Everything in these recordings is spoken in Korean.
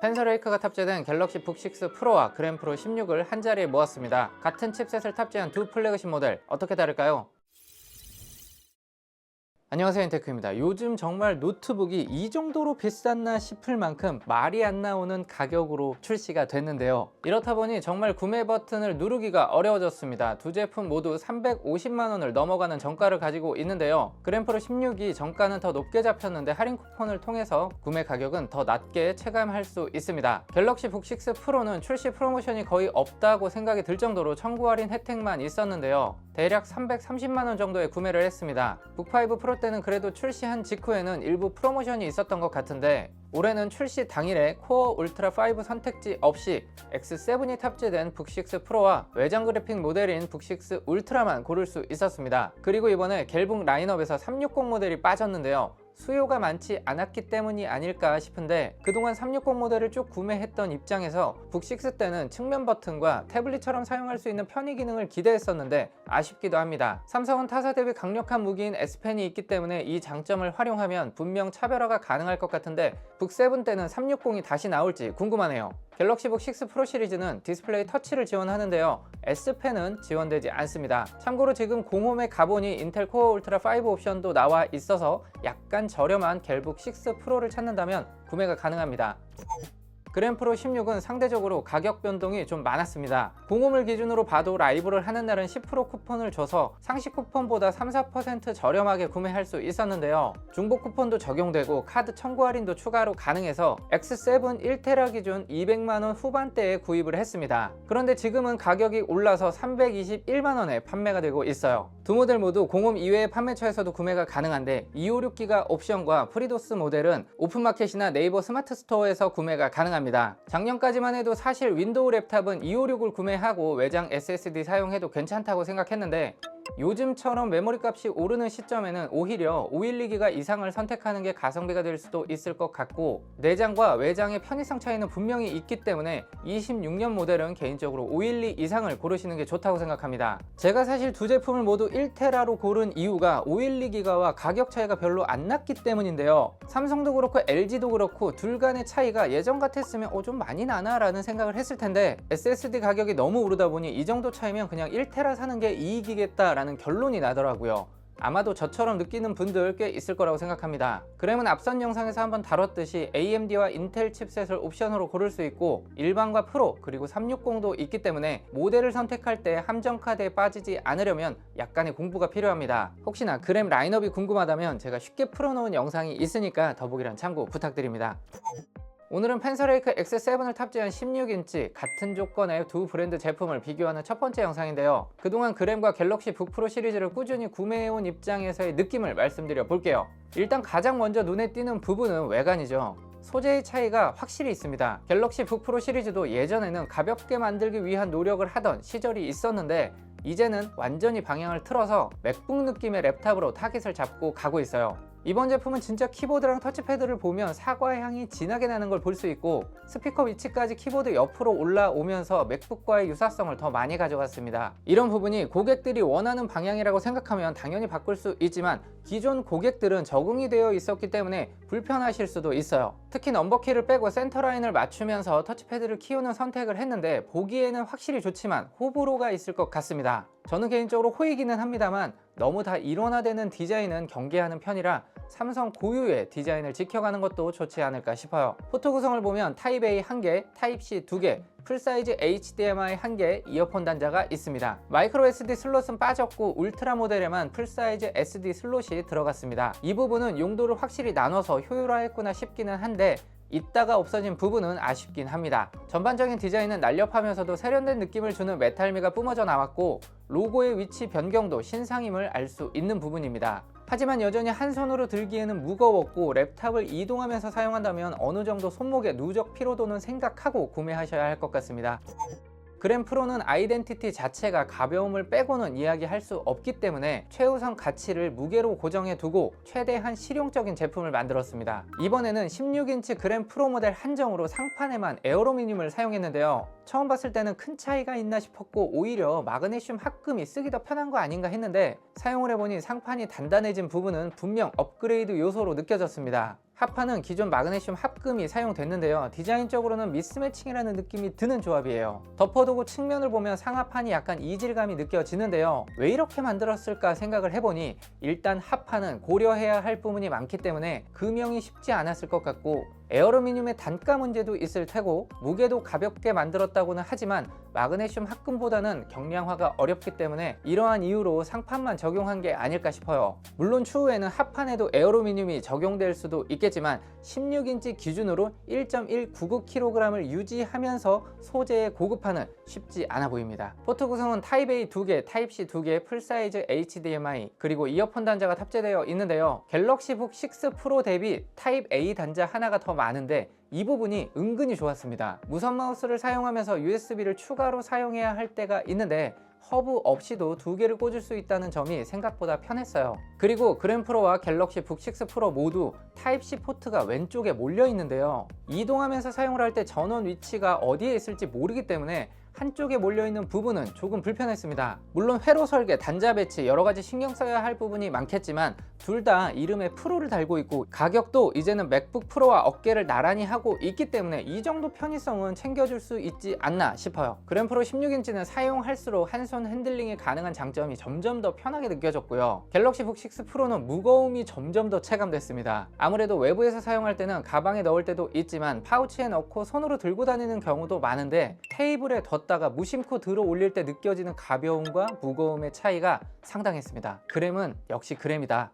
펜서레이크가 탑재된 갤럭시 북6 프로와 그램프로 16을 한자리에 모았습니다. 같은 칩셋을 탑재한 두 플래그십 모델, 어떻게 다를까요? 안녕하세요, 인테크입니다. 요즘 정말 노트북이 이 정도로 비쌌나 싶을 만큼 말이 안 나오는 가격으로 출시가 됐는데요. 이렇다 보니 정말 구매 버튼을 누르기가 어려워졌습니다. 두 제품 모두 350만원을 넘어가는 정가를 가지고 있는데요. 그램프로 16이 정가는 더 높게 잡혔는데 할인 쿠폰을 통해서 구매 가격은 더 낮게 체감할 수 있습니다. 갤럭시 북6 프로는 출시 프로모션이 거의 없다고 생각이 들 정도로 청구 할인 혜택만 있었는데요. 대략 330만원 정도에 구매를 했습니다. 북5 프로 때는 그래도 출시한 직후에는 일부 프로모션이 있었던 것 같은데, 올해는 출시 당일에 코어 울트라 5 선택지 없이 X7이 탑재된 북6 프로와 외장 그래픽 모델인 북6 울트라만 고를 수 있었습니다. 그리고 이번에 갤북 라인업에서 360 모델이 빠졌는데요. 수요가 많지 않았기 때문이 아닐까 싶은데, 그동안 360 모델을 쭉 구매했던 입장에서 북6 때는 측면 버튼과 태블릿처럼 사용할 수 있는 편의 기능을 기대했었는데 아쉽기도 합니다. 삼성은 타사 대비 강력한 무기인 S펜이 있기 때문에 이 장점을 활용하면 분명 차별화가 가능할 것 같은데, 북7 때는 360이 다시 나올지 궁금하네요. 갤럭시 북6 프로 시리즈는 디스플레이 터치를 지원하는데요. S펜은 지원되지 않습니다. 참고로 지금 공홈에 가보니 인텔 코어 울트라 5 옵션도 나와 있어서 약간 저렴한 갤북 6 프로를 찾는다면 구매가 가능합니다. 그램프로 16은 상대적으로 가격 변동이 좀 많았습니다. 공홈을 기준으로 봐도 라이브를 하는 날은 10% 쿠폰을 줘서 상시 쿠폰보다 3-4% 저렴하게 구매할 수 있었는데요. 중복 쿠폰도 적용되고 카드 청구 할인도 추가로 가능해서 X7 1테라 기준 200만원 후반대에 구입을 했습니다. 그런데 지금은 가격이 올라서 321만원에 판매가 되고 있어요. 두 모델 모두 공홈 이외의 판매처에서도 구매가 가능한데, 256기가 옵션과 프리도스 모델은 오픈마켓이나 네이버 스마트 스토어에서 구매가 가능합니다. 작년까지만 해도 사실 윈도우 랩탑은 256을 구매하고 외장 SSD 사용해도 괜찮다고 생각했는데, 요즘처럼 메모리 값이 오르는 시점에는 오히려 512기가 이상을 선택하는 게 가성비가 될 수도 있을 것 같고, 내장과 외장의 편의성 차이는 분명히 있기 때문에 26년 모델은 개인적으로 512 이상을 고르시는 게 좋다고 생각합니다. 제가 사실 두 제품을 모두 1테라로 고른 이유가 512기가와 가격 차이가 별로 안 났기 때문인데요. 삼성도 그렇고 LG도 그렇고 둘 간의 차이가 예전 같았으면 좀 많이 나나 라는 생각을 했을 텐데, SSD 가격이 너무 오르다 보니 이 정도 차이면 그냥 1테라 사는 게 이익이겠다 라는 결론이 나더라고요. 아마도 저처럼 느끼는 분들 꽤 있을 거라고 생각합니다. 그램은 앞선 영상에서 한번 다뤘듯이 AMD와 인텔 칩셋을 옵션으로 고를 수 있고, 일반과 프로 그리고 360도 있기 때문에 모델을 선택할 때 함정 카드에 빠지지 않으려면 약간의 공부가 필요합니다. 혹시나 그램 라인업이 궁금하다면 제가 쉽게 풀어놓은 영상이 있으니까 더보기란 참고 부탁드립니다. 오늘은 펜서레이크 X7을 탑재한 16인치 같은 조건의 두 브랜드 제품을 비교하는 첫 번째 영상인데요. 그동안 그램과 갤럭시 북 프로 시리즈를 꾸준히 구매해온 입장에서의 느낌을 말씀드려 볼게요. 일단 가장 먼저 눈에 띄는 부분은 외관이죠. 소재의 차이가 확실히 있습니다. 갤럭시 북 프로 시리즈도 예전에는 가볍게 만들기 위한 노력을 하던 시절이 있었는데, 이제는 완전히 방향을 틀어서 맥북 느낌의 랩탑으로 타깃을 잡고 가고 있어요. 이번 제품은 진짜 키보드랑 터치패드를 보면 사과 향이 진하게 나는 걸 볼 수 있고, 스피커 위치까지 키보드 옆으로 올라오면서 맥북과의 유사성을 더 많이 가져갔습니다. 이런 부분이 고객들이 원하는 방향이라고 생각하면 당연히 바꿀 수 있지만, 기존 고객들은 적응이 되어 있었기 때문에 불편하실 수도 있어요. 특히 넘버키를 빼고 센터라인을 맞추면서 터치패드를 키우는 선택을 했는데, 보기에는 확실히 좋지만 호불호가 있을 것 같습니다. 저는 개인적으로 호이기는 합니다만, 너무 다 일원화되는 디자인은 경계하는 편이라 삼성 고유의 디자인을 지켜가는 것도 좋지 않을까 싶어요. 포트 구성을 보면 타입 A 1개, 타입 C 2개, 풀사이즈 HDMI 1개, 이어폰 단자가 있습니다. 마이크로 SD 슬롯은 빠졌고 울트라 모델에만 풀사이즈 SD 슬롯이 들어갔습니다. 이 부분은 용도를 확실히 나눠서 효율화했구나 싶기는 한데, 있다가 없어진 부분은 아쉽긴 합니다. 전반적인 디자인은 날렵하면서도 세련된 느낌을 주는 메탈미가 뿜어져 나왔고, 로고의 위치 변경도 신상임을 알 수 있는 부분입니다. 하지만 여전히 한 손으로 들기에는 무거웠고, 랩탑을 이동하면서 사용한다면 어느 정도 손목의 누적 피로도는 생각하고 구매하셔야 할 것 같습니다. 그램 프로는 아이덴티티 자체가 가벼움을 빼고는 이야기할 수 없기 때문에 최우선 가치를 무게로 고정해 두고 최대한 실용적인 제품을 만들었습니다. 이번에는 16인치 그램 프로 모델 한정으로 상판에만 에어로미늄을 사용했는데요. 처음 봤을 때는 큰 차이가 있나 싶었고, 오히려 마그네슘 합금이 쓰기 더 편한 거 아닌가 했는데, 사용을 해보니 상판이 단단해진 부분은 분명 업그레이드 요소로 느껴졌습니다. 합판은 기존 마그네슘 합금이 사용됐는데요. 디자인적으로는 미스매칭이라는 느낌이 드는 조합이에요. 덮어두고 측면을 보면 상하판이 약간 이질감이 느껴지는데요. 왜 이렇게 만들었을까 생각을 해보니 일단 합판은 고려해야 할 부분이 많기 때문에 금형이 쉽지 않았을 것 같고, 에어루미늄의 단가 문제도 있을 테고, 무게도 가볍게 만들었다고는 하지만 마그네슘 합금보다는 경량화가 어렵기 때문에 이러한 이유로 상판만 적용한 게 아닐까 싶어요. 물론 추후에는 합판에도 에어루미늄이 적용될 수도 있겠지만 16인치 기준으로 1.199kg을 유지하면서 소재의 고급화는 쉽지 않아 보입니다. 포트 구성은 타입 A 2개, 타입 C 2개, 풀사이즈 HDMI, 그리고 이어폰 단자가 탑재되어 있는데요. 갤럭시 북 6 프로 대비 타입 A 단자 하나가 더 많은데 이 부분이 은근히 좋았습니다. 무선 마우스를 사용하면서 USB를 추가로 사용해야 할 때가 있는데 허브 없이도 두 개를 꽂을 수 있다는 점이 생각보다 편했어요. 그리고 그램프로와 갤럭시 북 6 프로 모두 타입C 포트가 왼쪽에 몰려 있는데요. 이동하면서 사용을 할 때 전원 위치가 어디에 있을지 모르기 때문에 한쪽에 몰려있는 부분은 조금 불편했습니다. 물론 회로 설계, 단자 배치 여러가지 신경 써야 할 부분이 많겠지만 둘 다 이름에 프로를 달고 있고 가격도 이제는 맥북 프로와 어깨를 나란히 하고 있기 때문에 이 정도 편의성은 챙겨줄 수 있지 않나 싶어요. 그램프로 16인치는 사용할수록 한 손 핸들링이 가능한 장점이 점점 더 편하게 느껴졌고요. 갤럭시 북 6 프로는 무거움이 점점 더 체감됐습니다. 아무래도 외부에서 사용할 때는 가방에 넣을 때도 있지만 파우치에 넣고 손으로 들고 다니는 경우도 많은데 테이블에 뒀다가 무심코 들어 올릴 때 느껴지는 가벼움과 무거움의 차이가 상당했습니다. 그램은 역시 그램이다.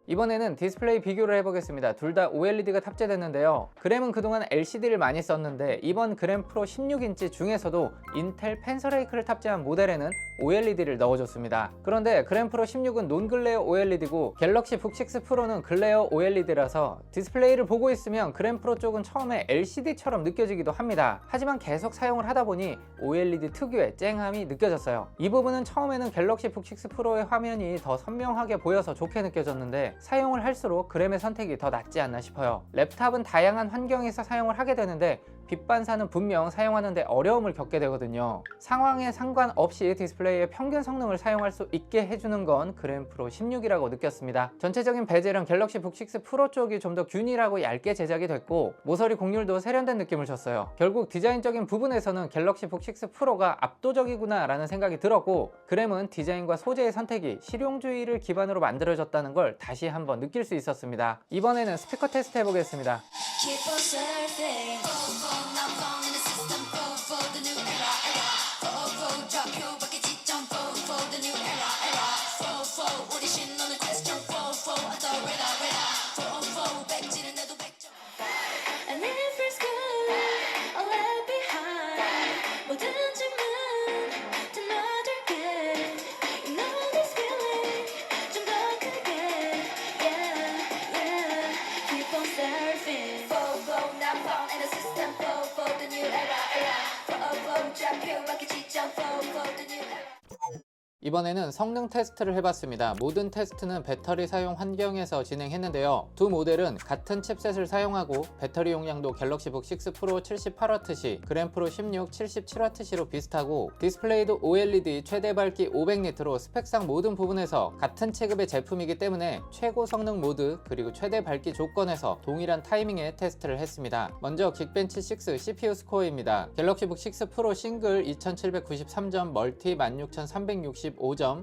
이번에는 디스플레이 비교를 해보겠습니다. 둘 다 OLED가 탑재됐는데요. 그램은 그동안 LCD를 많이 썼는데 이번 그램 프로 16인치 중에서도 인텔 펜서레이크를 탑재한 모델에는 OLED를 넣어줬습니다. 그런데 그램 프로 16은 논글레어 OLED고 갤럭시 북 6 프로는 글레어 OLED라서 디스플레이를 보고 있으면 그램 프로 쪽은 처음에 LCD처럼 느껴지기도 합니다. 하지만 계속 사용을 하다 보니 OLED 특유의 쨍함이 느껴졌어요. 이 부분은 처음에는 갤럭시 북 6 프로의 화면이 더 선명하게 보여서 좋게 느껴졌는데 사용을 할수록 그램의 선택이 더 낫지 않나 싶어요. 랩탑은 다양한 환경에서 사용을 하게 되는데 빛 반사는 분명 사용하는데 어려움을 겪게 되거든요. 상황에 상관없이 디스플레이의 평균 성능을 사용할 수 있게 해주는 건 그램 프로 16이라고 느꼈습니다. 전체적인 베젤은 갤럭시 북 6 프로 쪽이 좀 더 균일하고 얇게 제작이 됐고 모서리 곡률도 세련된 느낌을 줬어요. 결국 디자인적인 부분에서는 갤럭시 북 6 프로가 압도적이구나 라는 생각이 들었고, 그램은 디자인과 소재의 선택이 실용주의를 기반으로 만들어졌다는 걸 다시 한번 느낄 수 있었습니다. 이번에는 스피커 테스트 해보겠습니다. 이번에는 성능 테스트를 해봤습니다. 모든 테스트는 배터리 사용 환경에서 진행했는데요. 두 모델은 같은 칩셋을 사용하고 배터리 용량도 갤럭시 북 6 프로 78Wc, 그램 프로 16 77Wc로 비슷하고 디스플레이도 OLED 최대 밝기 500니트로 스펙상 모든 부분에서 같은 체급의 제품이기 때문에 최고 성능 모드 그리고 최대 밝기 조건에서 동일한 타이밍에 테스트를 했습니다. 먼저 긱벤치 6 CPU 스코어입니다. 갤럭시 북 6 프로 싱글 2793점, 멀티 16365점,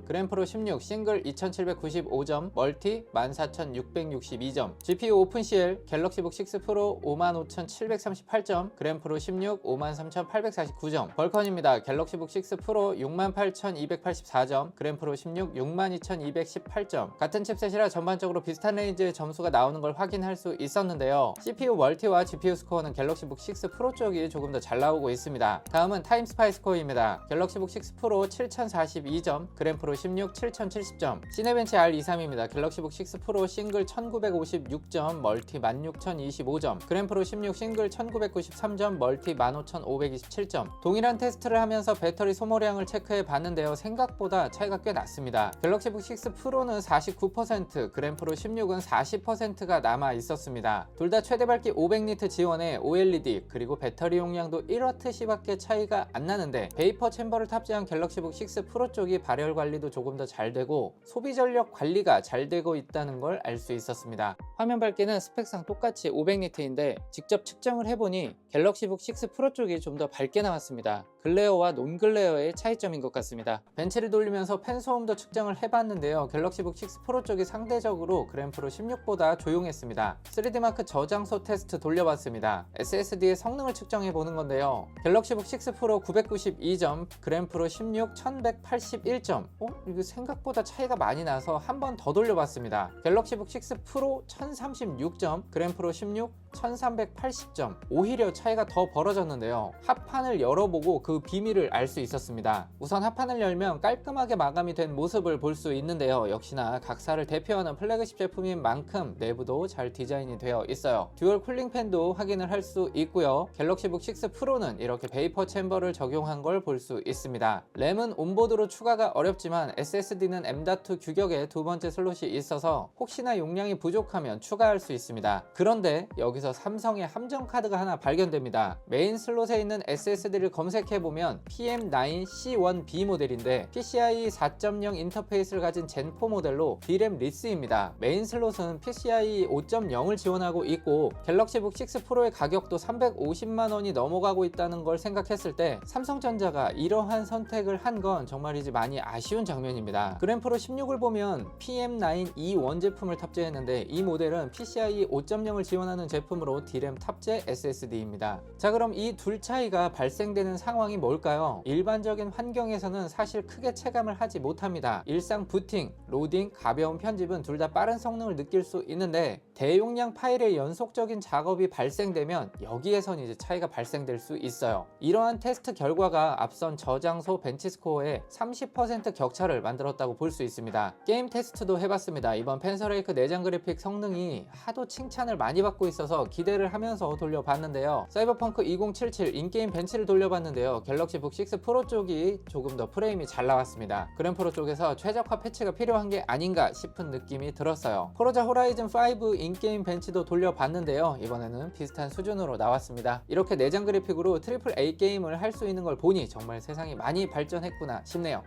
그램 프로 16 싱글 2795점, 멀티 14662점, GPU 오픈CL 갤럭시 북 6 프로 55738점, 그램 프로 16 53849점, 벌컨입니다. 갤럭시 북 6 프로 68284점, 그램 프로 16 62218점. 같은 칩셋이라 전반적으로 비슷한 레인지의 점수가 나오는 걸 확인할 수 있었는데요. CPU 멀티와 GPU 스코어는 갤럭시 북 6 프로 쪽이 조금 더 잘 나오고 있습니다. 다음은 타임스파이 스코어입니다. 갤럭시 북 6 프로 7042점, 그램 프로 16 7070점, 시네벤치 R23입니다. 갤럭시 북 6 프로 싱글 1956점, 멀티 16025점, 그램 프로 16 싱글 1993점, 멀티 15527점. 동일한 테스트를 하면서 배터리 소모량을 체크해 봤는데요. 생각보다 차이가 꽤 났습니다. 갤럭시 북 6 프로는 49%, 그램 프로 16은 40%가 남아 있었습니다. 둘 다 최대 밝기 500니트 지원에 OLED 그리고 배터리 용량도 1Wc밖에 차이가 안 나는데 베이퍼 챔버를 탑재한 갤럭시 북 6 프로 쪽이 발열 관리도 조금 더 잘 되고 소비 전력 관리가 잘 되고 있다는 걸 알 수 있었습니다. 화면 밝기는 스펙상 똑같이 500니트인데 직접 측정을 해보니 갤럭시북 6 프로 쪽이 좀 더 밝게 나왔습니다. 글레어와 논글레어의 차이점인 것 같습니다. 벤치를 돌리면서 펜 소음도 측정을 해봤는데요. 갤럭시북 6 프로 쪽이 상대적으로 그램프로 16보다 조용했습니다. 3D마크 저장소 테스트 돌려봤습니다. SSD의 성능을 측정해보는 건데요. 갤럭시북 6 프로 992점, 그램프로 16 1181점. 이거 생각보다 차이가 많이 나서 한 번 더 돌려봤습니다. 갤럭시북 6 프로 1036점, 그램프로 16 1380점. 오히려 차이가 더 벌어졌는데요. 합판을 열어보고 그 비밀을 알 수 있었습니다. 우선 합판을 열면 깔끔하게 마감이 된 모습을 볼 수 있는데요. 역시나 각사를 대표하는 플래그십 제품인 만큼 내부도 잘 디자인이 되어 있어요. 듀얼 쿨링 팬도 확인을 할 수 있고요. 갤럭시북 6 프로는 이렇게 베이퍼 챔버를 적용한 걸 볼 수 있습니다. 램은 온보드로 추가가 어렵지만 SSD는 M.2 규격의 두 번째 슬롯이 있어서 혹시나 용량이 부족하면 추가할 수 있습니다. 그런데 여기서 삼성의 함정 카드가 하나 발견됩니다. 메인 슬롯에 있는 SSD를 검색해보면 PM9C1B 모델인데 PCIe 4.0 인터페이스를 가진 젠4 모델로 D램 리스입니다. 메인 슬롯은 PCIe 5.0을 지원하고 있고 갤럭시북 6 프로의 가격도 350만원이 넘어가고 있다는 걸 생각했을 때 삼성전자가 이러한 선택을 한 건 정말이지 많이 아쉬운 장면입니다. 그램프로 16을 보면 PM9E1 제품을 탑재했는데 이 모델은 PCIe 5.0을 지원하는 제품으로 D램 탑재 SSD입니다. 자, 그럼 이 둘 차이가 발생되는 상황이 뭘까요? 일반적인 환경에서는 사실 크게 체감을 하지 못합니다. 일상 부팅, 로딩, 가벼운 편집은 둘 다 빠른 성능을 느낄 수 있는데 대용량 파일의 연속적인 작업이 발생되면 여기에선 이제 차이가 발생될 수 있어요. 이러한 테스트 결과가 앞선 저장소 벤치스코어에 30% 격차를 만들었다고 볼 수 있습니다. 게임 테스트도 해봤습니다. 이번 펜서레이크 내장 그래픽 성능이 하도 칭찬을 많이 받고 있어서 기대를 하면서 돌려봤는데요. 사이버펑크 2077 인게임 벤치를 돌려봤는데요. 갤럭시북 6 프로 쪽이 조금 더 프레임이 잘 나왔습니다. 그램프로 쪽에서 최적화 패치가 필요한 게 아닌가 싶은 느낌이 들었어요. 포르자 호라이즌 5 인게임 벤치도 돌려봤는데요. 이번에는 비슷한 수준으로 나왔습니다. 이렇게 내장 그래픽으로 트리플 A 게임을 할 수 있는 걸 보니 정말 세상이 많이 발전했구나 싶네요.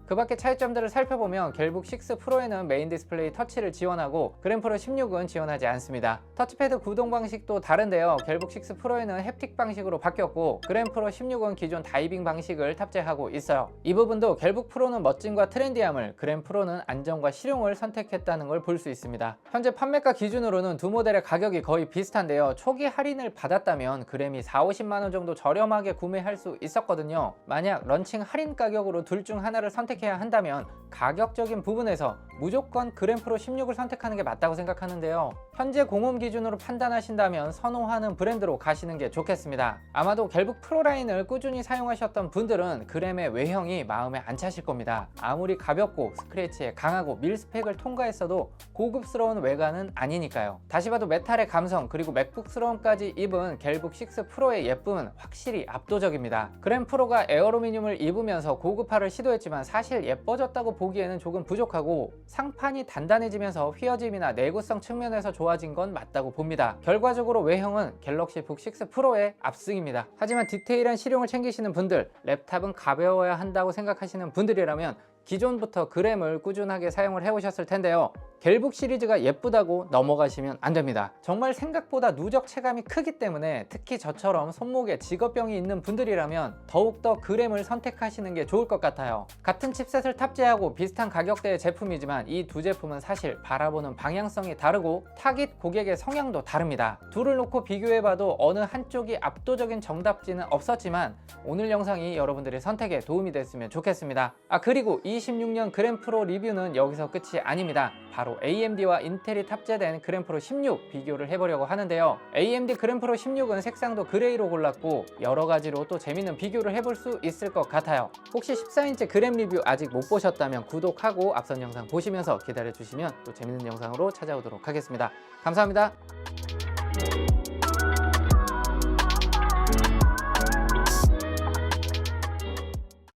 그 밖의 차이점들을 살펴보면 갤북 6 프로에는 메인 디스플레이 터치를 지원하고 그램프로 16은 지원하지 않습니다. 터치패드 구동 방식도 다른데요. 갤북 6 프로에는 햅틱 방식으로 바뀌었고 그램프로 16은 기존 다이빙 방식을 탑재하고 있어요. 이 부분도 갤북 프로는 멋짐과 트렌디함을, 그램프로는 안정과 실용을 선택했다는 걸 볼 수 있습니다. 현재 판매가 기준으로는 두 모델의 가격이 거의 비슷한데요. 초기 할인을 받았다면 그램이 40~50만원 정도 저렴하게 구매할 수 있었거든요. 만약 런칭 할인 가격으로 둘 중 하나를 선택해야 한다면 가격적인 부분에서 무조건 그램프로 16을 선택하는 게 맞다고 생각하는데요. 현재 공홈 기준으로 판단하신다면 선호하는 브랜드로 가시는 게 좋겠습니다. 아마도 갤북 프로 라인을 꾸준히 사용하셨던 분들은 그램의 외형이 마음에 안 차실 겁니다. 아무리 가볍고 스크래치에 강하고 밀스펙을 통과했어도 고급스러운 외관은 아니니까요. 다시 봐도 메탈의 감성 그리고 맥북스러움까지 입은 갤북 6 프로의 예쁨은 확실히 압도적입니다. 그램 프로가 에어루미늄을 입으면서 고급화를 시도했지만 사실 예뻐졌다고 보기에는 조금 부족하고 상판이 단단해지면서 휘어짐이나 내구성 측면에서 좋아진 건 맞다고 봅니다. 결과적으로 외형은 갤럭시 북 6 프로의 압승입니다. 하지만 디테일한 실용을 챙기시는 분들, 랩탑은 가벼워야 한다고 생각하시는 분들이라면 기존부터 그램을 꾸준하게 사용을 해오셨을 텐데요. 갤북 시리즈가 예쁘다고 넘어가시면 안 됩니다. 정말 생각보다 누적 체감이 크기 때문에 특히 저처럼 손목에 직업병이 있는 분들이라면 더욱더 그램을 선택하시는 게 좋을 것 같아요. 같은 칩셋을 탑재하고 비슷한 가격대의 제품이지만 이 두 제품은 사실 바라보는 방향성이 다르고 타깃 고객의 성향도 다릅니다. 둘을 놓고 비교해봐도 어느 한쪽이 압도적인 정답지는 없었지만 오늘 영상이 여러분들의 선택에 도움이 됐으면 좋겠습니다. 그리고 26년 그램 프로 리뷰는 여기서 끝이 아닙니다. 바로 AMD와 인텔이 탑재된 그램 프로 16 비교를 해보려고 하는데요. AMD 그램 프로 16은 색상도 그레이로 골랐고 여러 가지로 또 재밌는 비교를 해볼 수 있을 것 같아요. 혹시 14인치 그램 리뷰 아직 못 보셨다면 구독하고 앞선 영상 보시면서 기다려주시면 또 재밌는 영상으로 찾아오도록 하겠습니다. 감사합니다.